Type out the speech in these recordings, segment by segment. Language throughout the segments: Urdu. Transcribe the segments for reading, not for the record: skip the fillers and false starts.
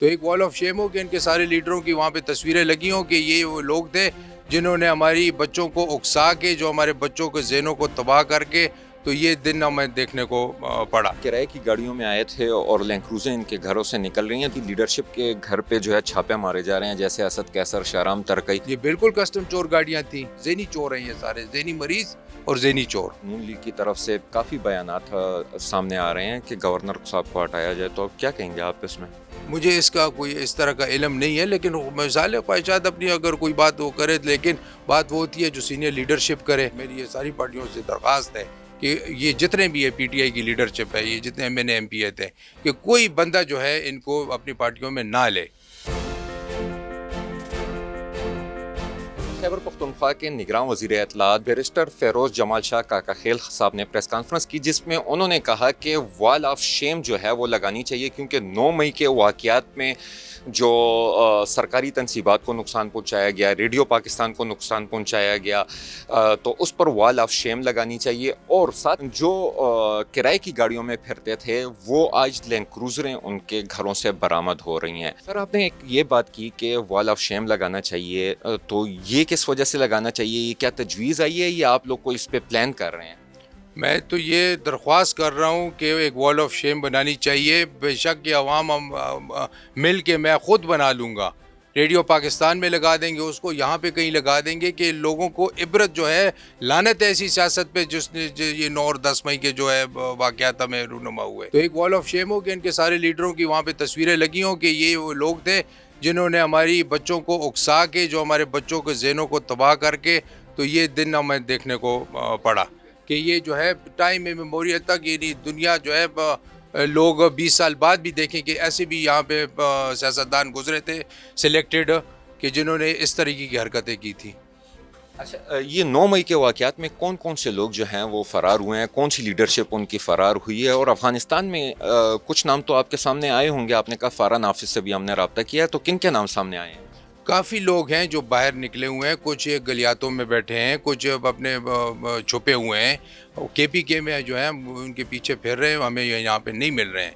تو ایک وال آف شیم ہو کہ ان کے سارے لیڈروں کی وہاں پہ تصویریں لگی ہوں کہ یہ وہ لوگ تھے جنہوں نے ہماری بچوں کو اکسا کے، جو ہمارے بچوں کے ذہنوں کو تباہ کر کے، تو یہ دن ہمیں دیکھنے کو پڑا۔ کرائے کی گاڑیوں میں آئے تھے اور لینڈ کروزیں ان کے گھروں سے نکل رہی ہیں، لیڈرشپ کے گھر پہ جو ہے چھاپے مارے جا رہے ہیں، جیسے اسد کیسر، شہرام ترکئی۔ یہ بالکل کسٹم چور گاڑیاں تھیں، ذہنی چور ہیں یہ سارے، ذہنی مریض اور ذہنی چور۔ نون لیگ کی طرف سے کافی بیانات سامنے آ رہے ہیں کہ گورنر صاحب کو ہٹایا جائے، تو کیا کہیں گے آپ اس میں؟ مجھے اس کا کوئی اس طرح کا علم نہیں ہے، لیکن مثال خواہشات اپنی اگر کوئی بات وہ کرے، لیکن بات وہ ہوتی ہے جو سینئر لیڈرشپ کرے۔ میری یہ ساری پارٹیوں سے درخواست ہے کہ یہ جتنے بھی ہے، پی ٹی آئی کی لیڈرشپ ہے، یہ جتنے M N A M P A تھے، کہ کوئی بندہ جو ہے ان کو اپنی پارٹیوں میں نہ لے۔ خیبر پختونخوا کے نگراں وزیر اطلاعات بیرسٹر فیروز جمال شاہ کاکا خیل صاحب نے پریس کانفرنس کی، جس میں انہوں نے کہا کہ وال آف شیم جو ہے وہ لگانی چاہیے، کیونکہ 9 مئی کے واقعات میں جو سرکاری تنصیبات کو نقصان پہنچایا گیا، ریڈیو پاکستان کو نقصان پہنچایا گیا، تو اس پر وال آف شیم لگانی چاہیے۔ اور ساتھ جو کرائے کی گاڑیوں میں پھرتے تھے وہ آج لینڈ کروزریں ان کے گھروں سے برآمد ہو رہی ہیں۔ سر، آپ نے یہ بات کی کہ وال آف شیم لگانا چاہیے، تو یہ کس وجہ سے لگانا چاہیے؟ یہ کیا تجویز آئی ہے یا آپ لوگ کو اس پہ پلان کر رہے ہیں؟ میں تو یہ درخواست کر رہا ہوں کہ ایک وال آف شیم بنانی چاہیے، بے شک یہ عوام ہم مل کے، میں خود بنا لوں گا، ریڈیو پاکستان میں لگا دیں گے اس کو، یہاں پہ کہیں لگا دیں گے کہ لوگوں کو عبرت جو ہے، لعنت ایسی سیاست پہ جس نے یہ 9 اور 10 مئی کے جو ہے واقعات میں رونما ہوئے۔ تو ایک وال آف شیم ہو کہ ان کے سارے لیڈروں کی وہاں پہ تصویریں لگی ہوں کہ یہ وہ لوگ تھے جنہوں نے ہماری بچوں کو اکسا کے، جو ہمارے بچوں کے ذہنوں کو تباہ کر کے، تو یہ دن ہمیں دیکھنے کو پڑا کہ یہ جو ہے ٹائم میموریل تک، یعنی دنیا جو ہے لوگ 20 سال بعد بھی دیکھیں کہ ایسے بھی یہاں پہ سیاستدان گزرے تھے سلیکٹڈ، کہ جنہوں نے اس طریقے کی حرکتیں کی تھیں۔ اچھا، یہ 9 مئی کے واقعات میں کون کون سے لوگ جو ہیں وہ فرار ہوئے ہیں؟ کون سی لیڈرشپ ان کی فرار ہوئی ہے؟ اور افغانستان میں کچھ نام تو آپ کے سامنے آئے ہوں گے، آپ نے کہا فارا نافذ سے بھی ہم نے رابطہ کیا ہے، تو کن کے نام سامنے آئے ہیں؟ کافی لوگ ہیں جو باہر نکلے ہوئے ہیں، کچھ گلیاتوں میں بیٹھے ہیں، کچھ اپنے چھپے ہوئے ہیں، کے پی کے میں جو ہیں ان کے پیچھے پھر رہے ہیں، ہمیں یہاں پہ نہیں مل رہے ہیں۔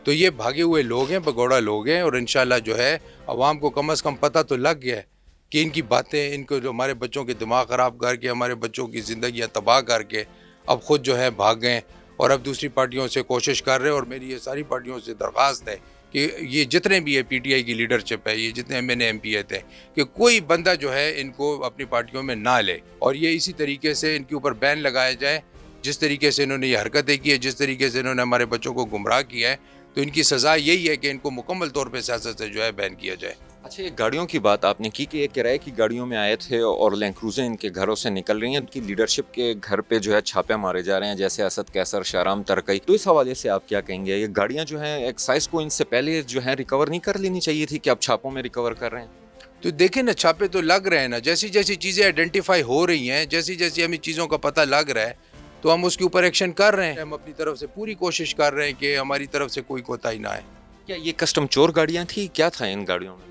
تو یہ بھاگے ہوئے لوگ ہیں، بگوڑا لوگ ہیں، اور انشاءاللہ جو ہے عوام کو کم از کم پتہ تو لگ گیا ہے کہ ان کی باتیں، ان کو جو ہمارے بچوں کے دماغ خراب کر کے، ہمارے بچوں کی زندگیاں تباہ کر کے اب خود جو ہے بھاگ گئے، اور اب دوسری پارٹیوں سے کوشش کر رہے ہیں۔ اور میری یہ ساری پارٹیوں سے درخواست ہے کہ یہ جتنے بھی ہے، پی ٹی آئی کی لیڈرشپ ہے، یہ جتنے M N A M P A تھے، کہ کوئی بندہ جو ہے ان کو اپنی پارٹیوں میں نہ لے، اور یہ اسی طریقے سے ان کے اوپر بین لگایا جائے، جس طریقے سے انہوں نے یہ حرکتیں کی ہے، جس طریقے سے انہوں نے ہمارے بچوں کو گمراہ کیا ہے، تو ان کی سزا یہی ہے کہ ان کو مکمل طور پہ سیاست سے جو ہے بین کیا جائے۔ اچھا، یہ گاڑیوں کی بات آپ نے کی کہ یہ کرائے کی گاڑیوں میں آئے تھے اور لینڈ کروزیں ان کے گھروں سے نکل رہی ہیں، ان کی لیڈرشپ کے گھر پہ جو ہے چھاپے مارے جا رہے ہیں، جیسے اسد کیسر، شہرام ترکئی، تو اس حوالے سے آپ کیا کہیں گے؟ یہ گاڑیاں جو ہیں ایکسائز کو ان سے پہلے جو ہے ریکور نہیں کر لینی چاہیے تھی کہ آپ چھاپوں میں ریکور کر رہے ہیں؟ تو دیکھیں نا، چھاپے تو لگ رہے ہیں نا، جیسی جیسی چیزیں آئیڈینٹیفائی ہو رہی ہیں، جیسی جیسی ہمیں چیزوں کا پتہ لگ رہا ہے، تو ہم اس کے اوپر ایکشن کر رہے ہیں۔ ہم اپنی طرف سے پوری کوشش کر رہے ہیں کہ ہماری طرف سے کوئی کوتاہی نہ آئے۔ کیا یہ کسٹم چور گاڑیاں تھیں؟ کیا تھا ان گاڑیوں میں؟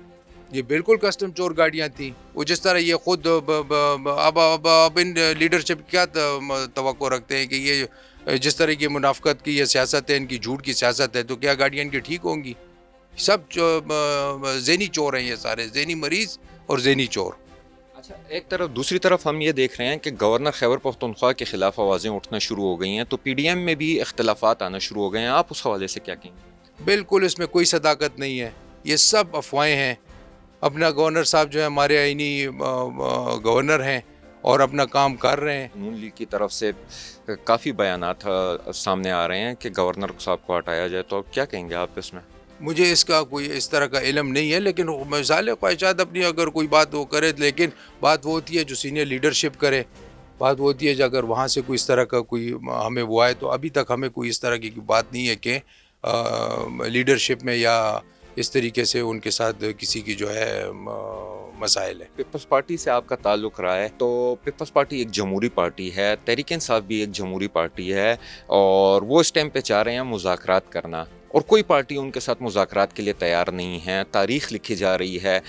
یہ بالکل کسٹم چور گاڑیاں تھیں۔ وہ جس طرح یہ خود اب ان لیڈرشپ کیا توقع رکھتے ہیں کہ یہ جس طرح کی منافقت کی یہ سیاست ہے، ان کی جھوٹ کی سیاست ہے، تو کیا گاڑیاں ان کی ٹھیک ہوں گی؟ سب ذہنی چور ہیں یہ سارے، ذہنی مریض اور ذہنی چور۔ اچھا، ایک طرف دوسری طرف ہم یہ دیکھ رہے ہیں کہ گورنر خیبر پختونخوا کے خلاف آوازیں اٹھنا شروع ہو گئی ہیں، تو پی ڈی ایم میں بھی اختلافات آنا شروع ہو گئے ہیں، آپ اس حوالے سے کیا کہیں گے؟ بالکل اس میں کوئی صداقت نہیں ہے، یہ سب افواہیں ہیں۔ اپنا گورنر صاحب جو ہے ہمارے آئینی گورنر ہیں اور اپنا کام کر رہے ہیں۔ نون لیگ کی طرف سے کافی بیانات سامنے آ رہے ہیں کہ گورنر صاحب کو ہٹایا جائے، تو کیا کہیں گے آپ اس میں؟ مجھے اس کا کوئی اس طرح کا علم نہیں ہے، لیکن مثال خواہشات اپنی اگر کوئی بات وہ کرے، لیکن بات وہ ہوتی ہے جو سینئر لیڈرشپ کرے، بات وہ ہوتی ہے جو اگر وہاں سے کوئی اس طرح کا کوئی ہمیں وہ آئے، تو ابھی تک ہمیں کوئی اس طرح کی بات نہیں ہے کہ لیڈرشپ میں یا اس طریقے سے ان کے ساتھ کسی کی جو ہے مسائل ہے۔ پیپلز پارٹی سے آپ کا تعلق رہا ہے، تو پیپلز پارٹی ایک جمہوری پارٹی ہے، تحریک انصاف بھی ایک جمہوری پارٹی ہے، اور وہ اس ٹائم پہ چاہ رہے ہیں مذاکرات کرنا، اور کوئی پارٹی ان کے ساتھ مذاکرات کے لیے تیار نہیں ہے، تاریخ لکھی جا رہی ہے۔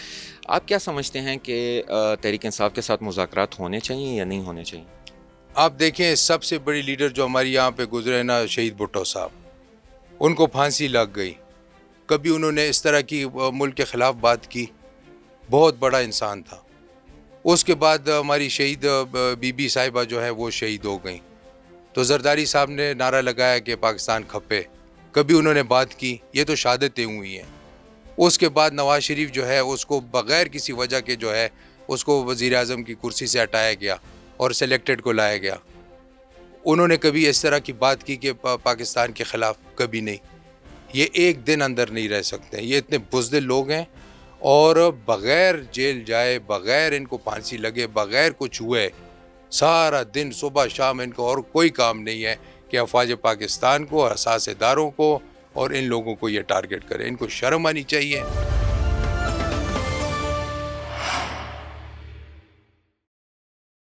آپ کیا سمجھتے ہیں کہ تحریک انصاف کے ساتھ مذاکرات ہونے چاہیے یا نہیں ہونے چاہیے؟ آپ دیکھیں، سب سے بڑی لیڈر جو ہماری یہاں پہ گزرے نا، شہید بھٹو صاحب، ان کو پھانسی لگ گئی، کبھی انہوں نے اس طرح کی ملک کے خلاف بات کی. بہت بڑا انسان تھا. اس کے بعد ہماری شہید بی بی صاحبہ جو ہے وہ شہید ہو گئیں. تو زرداری صاحب نے نعرہ لگایا کہ پاکستان کھپے. کبھی انہوں نے بات کی. یہ تو شہادتیں ہوئی ہیں. اس کے بعد نواز شریف جو ہے اس کو بغیر کسی وجہ کے جو ہے اس کو وزیر اعظم کی کرسی سے ہٹایا گیا اور سلیکٹڈ کو لایا گیا. انہوں نے کبھی اس طرح کی بات کی کہ پاکستان کے خلاف؟ کبھی نہیں. یہ ایک دن اندر نہیں رہ سکتے. یہ اتنے بزدل لوگ ہیں اور بغیر جیل جائے، بغیر ان کو پھانسی لگے، بغیر کچھ ہوئے، سارا دن صبح شام ان کو اور کوئی کام نہیں ہے کہ افواج پاکستان کو، حساس اداروں کو اور ان لوگوں کو یہ ٹارگٹ کرے. ان کو شرم آنی چاہیے.